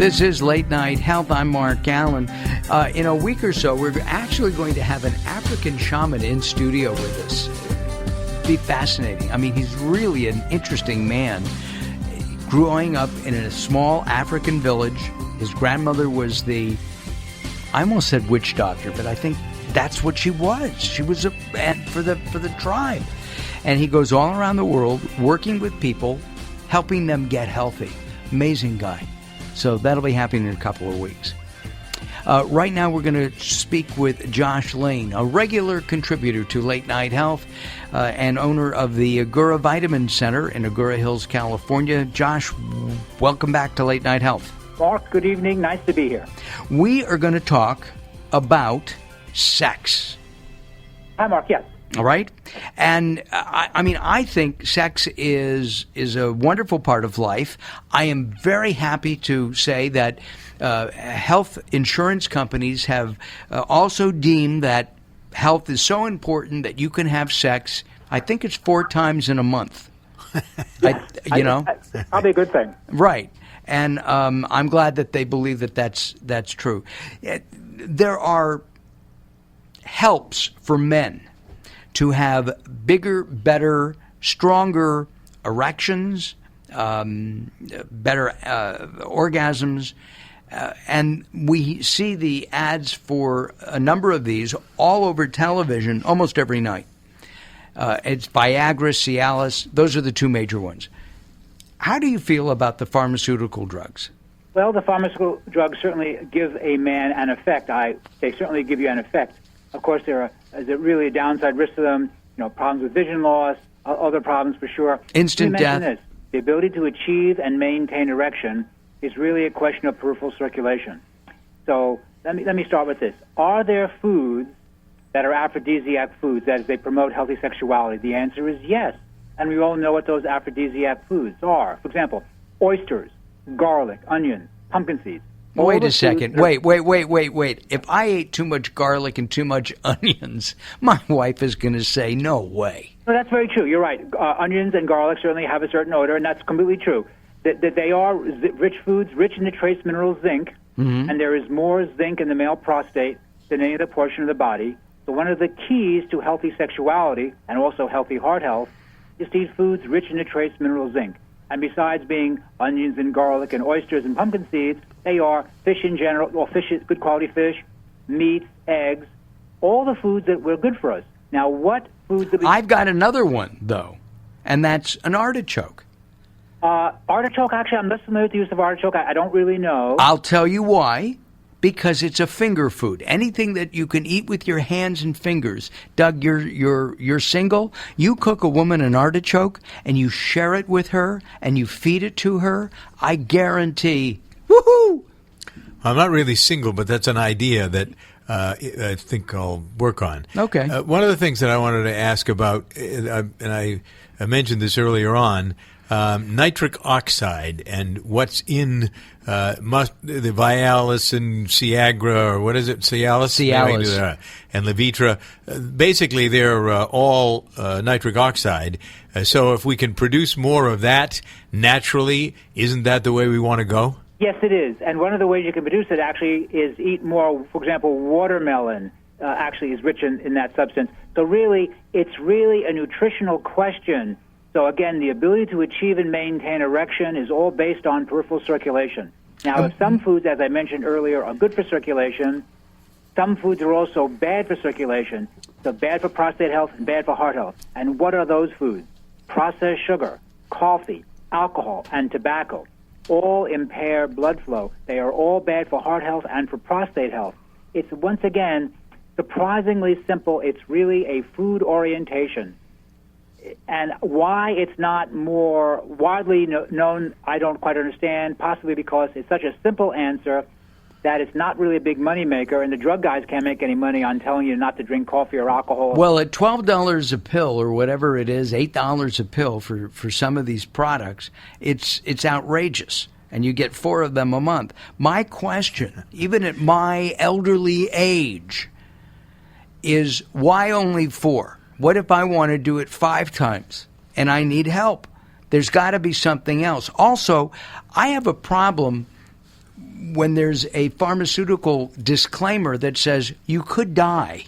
This is Late Night Health. I'm Mark Alyn. In a week or so, we're actually going to have an African shaman in studio with us. Be fascinating. I mean, he's really an interesting man. Growing up in a small African village, his grandmother was I almost said witch doctor, but I think that's what she was. She was for the tribe. And he goes all around the world working with people, helping them get healthy. Amazing guy. So that'll be happening in a couple of weeks. Right now we're going to speak with Josh Lane, a regular contributor to Late Night Health and owner of the Agura Vitamin Center in Agura Hills, California. Josh, welcome back to Late Night Health. Mark, good evening. Nice to be here. We are going to talk about sex. Hi, Mark. Yes. All right. And I think sex is a wonderful part of life. I am very happy to say that health insurance companies have also deemed that health is so important that you can have sex. I think it's 4 times in a month. That's probably a good thing. Right. And I'm glad that they believe that that's true. There are helps for men to have bigger, better, stronger erections, better orgasms. And we see the ads for a number of these all over television almost every night. It's Viagra, Cialis. Those are the 2 major ones. How do you feel about the pharmaceutical drugs? Well, the pharmaceutical drugs certainly give a man an effect. They certainly give you an effect. Of course, is it really a downside risk to them? Problems with vision loss, other problems for sure. Instant death. This. The ability to achieve and maintain erection is really a question of peripheral circulation. So let me start with this. Are there foods that are aphrodisiac foods, that is, they promote healthy sexuality? The answer is yes. And we all know what those aphrodisiac foods are. For example, oysters, garlic, onions, pumpkin seeds. Wait a second. Wait. If I ate too much garlic and too much onions, my wife is going to say, no way. No, that's very true. You're right. Onions and garlic certainly have a certain odor, and that's completely true. That they are rich foods, rich in the trace mineral zinc, and there is more zinc in the male prostate than any other portion of the body. So one of the keys to healthy sexuality and also healthy heart health is to eat foods rich in the trace mineral zinc. And besides being onions and garlic and oysters and pumpkin seeds, they are fish in general, fish is good quality fish, meat, eggs, all the foods that were good for us. Now, what foods that I've got another one, though, and that's an artichoke. Artichoke, actually, I'm less familiar with the use of artichoke. I don't really know. I'll tell you why. Because it's a finger food. Anything that you can eat with your hands and fingers. Doug, you're single. You cook a woman an artichoke and you share it with her and you feed it to her. I guarantee. Woohoo! I'm not really single, but that's an idea that I think I'll work on. Okay. One of the things that I wanted to ask about, and I mentioned this earlier on, nitric oxide and what's in the Vialis and Ciagra, or what is it, Cialis? And Levitra. Basically, they're all nitric oxide. So if we can produce more of that naturally, isn't that the way we want to go? Yes, it is. And one of the ways you can produce it actually is eat more. For example, watermelon actually is rich in that substance. So really, it's really a nutritional question. So again, the ability to achieve and maintain erection is all based on peripheral circulation. Now, if some foods, as I mentioned earlier, are good for circulation, some foods are also bad for circulation. So bad for prostate health and bad for heart health. And what are those foods? Processed sugar, coffee, alcohol, and tobacco all impair blood flow. They are all bad for heart health and for prostate health. It's, once again, surprisingly simple. It's really a food orientation. And why it's not more widely known, I don't quite understand, possibly because it's such a simple answer that it's not really a big money maker, and the drug guys can't make any money on telling you not to drink coffee or alcohol. Well, at $12 a pill or whatever it is, $8 a pill for some of these products, it's outrageous. And you get 4 of them a month. My question, even at my elderly age, is why only 4? What if I want to do it 5 times and I need help? There's got to be something else. Also, I have a problem when there's a pharmaceutical disclaimer that says you could die.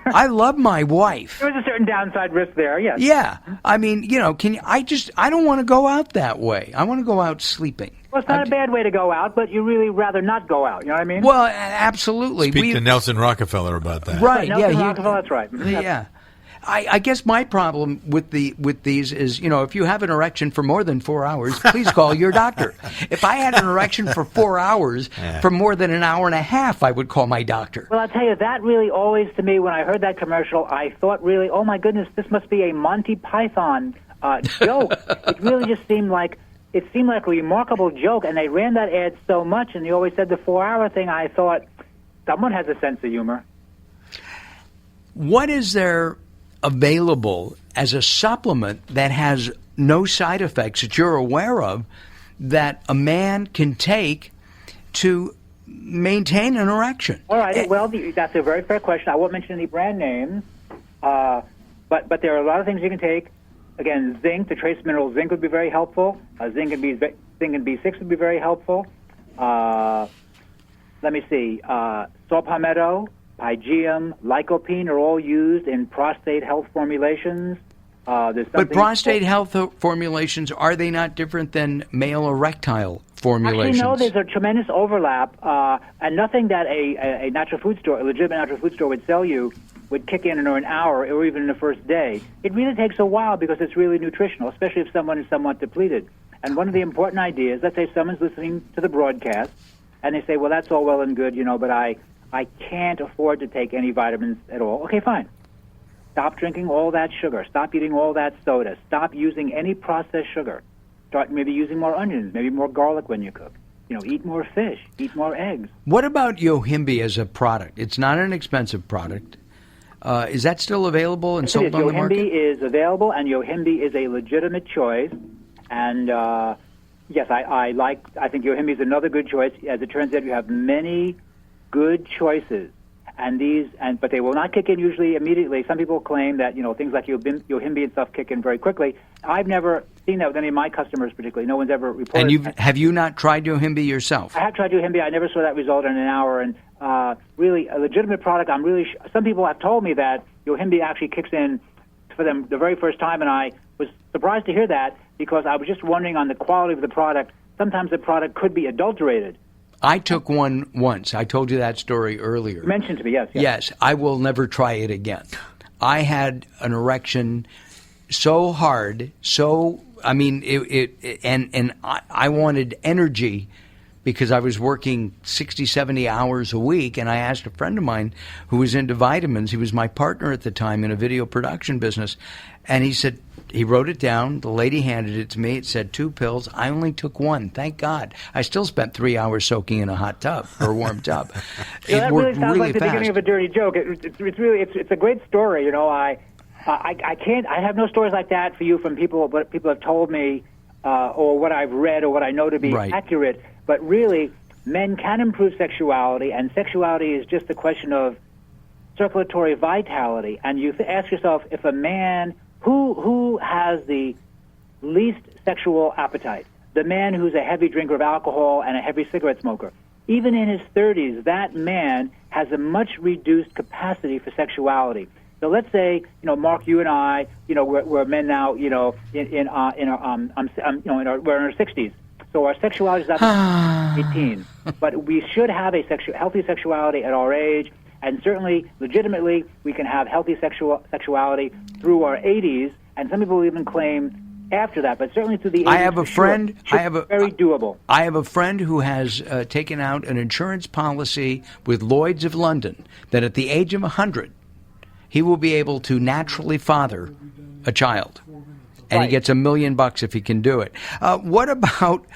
I love my wife. There's a certain downside risk there, yes. Yeah. I mean, I don't want to go out that way. I want to go out sleeping. Well, it's not a bad way to go out, but you really rather not go out. You know what I mean? Well, absolutely. Speak to Nelson Rockefeller about that. Right, Nelson Rockefeller, that's right. Yeah. I guess my problem with these is, if you have an erection for more than 4 hours, please call your doctor. If I had an erection for 4 hours, for more than an hour and a half, I would call my doctor. Well, I'll tell you, that really always, to me, when I heard that commercial, I thought really, oh my goodness, this must be a Monty Python joke. It really just seemed like a remarkable joke, and they ran that ad so much, and they always said the 4-hour thing. I thought, someone has a sense of humor. What is there available as a supplement that has no side effects that you're aware of that a man can take to maintain an erection? All right. Well, that's a very fair question. I won't mention any brand names, but there are a lot of things you can take. Again, zinc, the trace mineral zinc would be very helpful. Zinc and B6 would be very helpful. Let me see. Saw palmetto, Pygeum, lycopene are all used in prostate health formulations. But prostate health formulations, are they not different than male erectile formulations? Actually, no, there's a tremendous overlap, and nothing that a natural food store, a legitimate natural food store would sell you would kick in an hour or even in the first day. It really takes a while because it's really nutritional, especially if someone is somewhat depleted. And one of the important ideas, let's say someone's listening to the broadcast, and they say, well, that's all well and good, but I can't afford to take any vitamins at all. Okay, fine. Stop drinking all that sugar. Stop eating all that soda. Stop using any processed sugar. Start maybe using more onions, maybe more garlic when you cook. Eat more fish, eat more eggs. What about Yohimbe as a product? It's not an expensive product. Is that still available and sold on the market? Yohimbe is available, and Yohimbe is a legitimate choice. And yes, I think Yohimbe is another good choice. As it turns out, you have many good choices, but they will not kick in usually immediately. Some people claim that things like Yohimbe and stuff kick in very quickly. I've never seen that with any of my customers, particularly. No one's ever reported. And have you not tried Yohimbe yourself? I have tried Yohimbe. I never saw that result in an hour. And really, a legitimate product. Some people have told me that Yohimbe actually kicks in for them the very first time, and I was surprised to hear that because I was just wondering on the quality of the product. Sometimes the product could be adulterated. I took one once. I told you that story earlier. You mentioned to me, yes. Yes, I will never try it again. I had an erection so hard, I wanted energy because I was working 60, 70 hours a week, and I asked a friend of mine who was into vitamins. He was my partner at the time in a video production business, and he said, he wrote it down. The lady handed it to me. It said 2 pills. I only took 1. Thank God. I still spent 3 hours soaking in a hot tub or a warm tub. That really sounds like the beginning of a dirty joke. It's a great story. I have no stories like that for you from people, but people have told me or what I've read or what I know to be accurate. But really, men can improve sexuality, and sexuality is just a question of circulatory vitality. And you ask yourself, if a man who has the least sexual appetite, the man who's a heavy drinker of alcohol and a heavy cigarette smoker, even in his 30s, that man has a much reduced capacity for sexuality. So let's say, Mark, you and I, we're men now, we're in our 60s. So our sexuality is up to 18. But we should have a healthy sexuality at our age, and certainly, legitimately, we can have healthy sexuality through our 80s, and some people even claim after that, but certainly through the 80s. I have a friend. Very doable. I have a friend who has taken out an insurance policy with Lloyd's of London that at the age of 100, he will be able to naturally father a child. And he gets $1 million if he can do it. What about,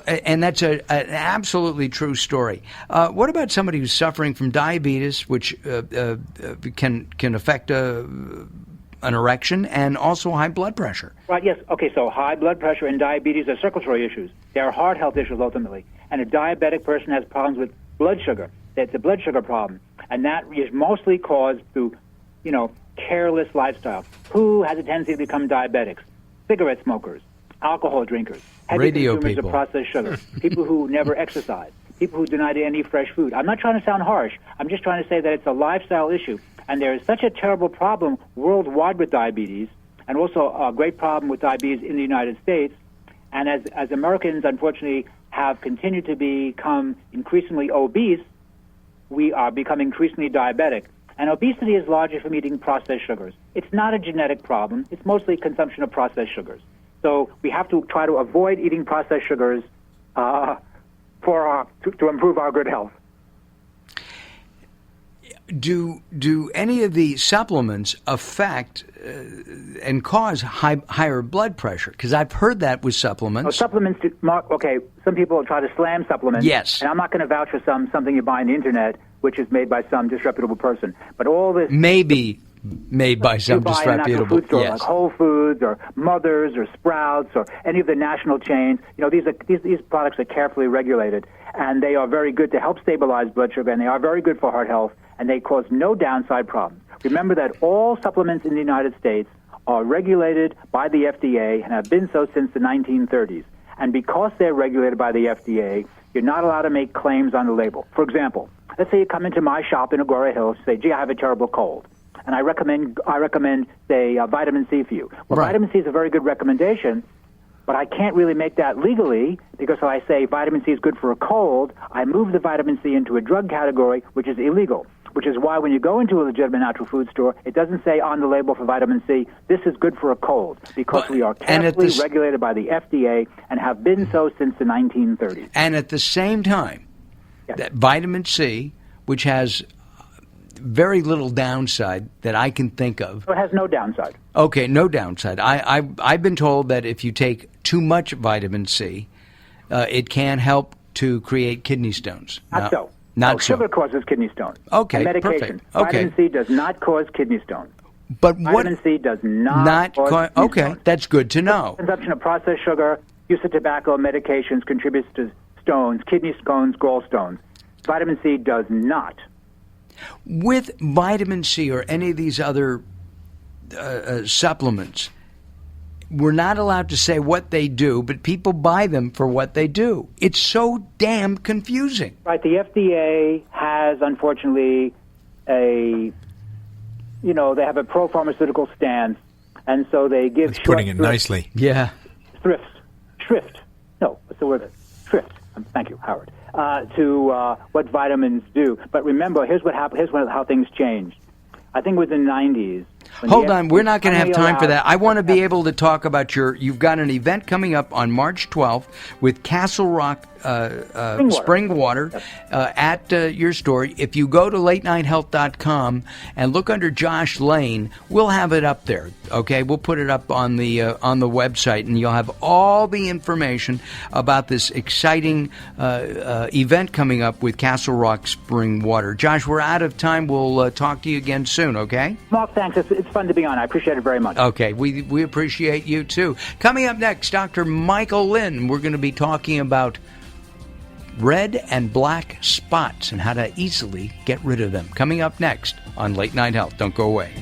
and that's an absolutely true story. What about somebody who's suffering from diabetes, which can affect an erection, and also high blood pressure? Right. Yes. Okay. So high blood pressure and diabetes are circulatory issues. They are heart health issues ultimately. And a diabetic person has problems with blood sugar. It's a blood sugar problem, and that is mostly caused through, careless lifestyle. Who has a tendency to become diabetics? Cigarette smokers, alcohol drinkers. heavy Radio consumers people. of processed sugar, people who never exercise, people who deny to any fresh food. I'm not trying to sound harsh. I'm just trying to say that it's a lifestyle issue. And there is such a terrible problem worldwide with diabetes, and also a great problem with diabetes in the United States. And as Americans, unfortunately, have continued to become increasingly obese, we are becoming increasingly diabetic. And obesity is largely from eating processed sugars. It's not a genetic problem. It's mostly consumption of processed sugars. So we have to try to avoid eating processed sugars to improve our good health. Do any of the supplements affect and cause higher blood pressure? Because I've heard that with supplements. Supplements, okay, some people try to slam supplements. Yes. And I'm not going to vouch for something you buy on the internet, which is made by some disreputable person. But all this... Maybe made by some disreputable... You buy in a natural food store, yes. like Whole Foods or Mother's or Sprouts or any of the national chains. These products are carefully regulated, and they are very good to help stabilize blood sugar, and they are very good for heart health, and they cause no downside problems. Remember that all supplements in the United States are regulated by the FDA and have been so since the 1930s. And because they're regulated by the FDA, you're not allowed to make claims on the label. For example, let's say you come into my shop in Agoura Hills and say, gee, I have a terrible cold, and I recommend say, vitamin C for you. Well, right. Vitamin C is a very good recommendation, but I can't really make that legally because if I say vitamin C is good for a cold, I move the vitamin C into a drug category, which is illegal. Which is why when you go into a legitimate natural food store, it doesn't say on the label for vitamin C, this is good for a cold, because we are carefully regulated by the FDA and have been so since the 1930s. And at the same time, that vitamin C, which has very little downside that I can think of. So it has no downside. Okay, no downside. I've been told that if you take too much vitamin C, it can help to create kidney stones. Not so. Not so. Sugar causes kidney stones. Okay, and medication. perfect. Okay. Vitamin C does not cause kidney stones. But vitamin C does not cause kidney okay, stones. that's good to know. Consumption of processed sugar, use of tobacco, medications contributes to stones, kidney stones, gallstones. Vitamin C does not. With vitamin C or any of these other supplements, we're not allowed to say what they do, but people buy them for what they do. It's so damn confusing. Right. The FDA has, unfortunately, they have a pro-pharmaceutical stance, and so they give... That's putting it nicely. Yeah. Shrift. No, what's the word? Shrift. Thank you, Howard. To what vitamins do. But remember, here's what happened. Here's how things changed. I think it was in the 90s. Hold on, we're not going to have time for that. I want to be able to talk about you've got an event coming up on March 12th with Castle Rock Spring Water at your store. If you go to latenighthealth.com and look under Josh Lane, we'll have it up there. Okay, we'll put it up on the website, and you'll have all the information about this exciting event coming up with Castle Rock Spring Water. Josh, we're out of time. We'll talk to you again soon. Okay? Mark, thanks. It's fun to be on. I appreciate it very much. Okay, we appreciate you too. Coming up next, Dr. Michael Lynn. We're going to be talking about red and black spots and how to easily get rid of them. Coming up next on Late Night Health. Don't go away.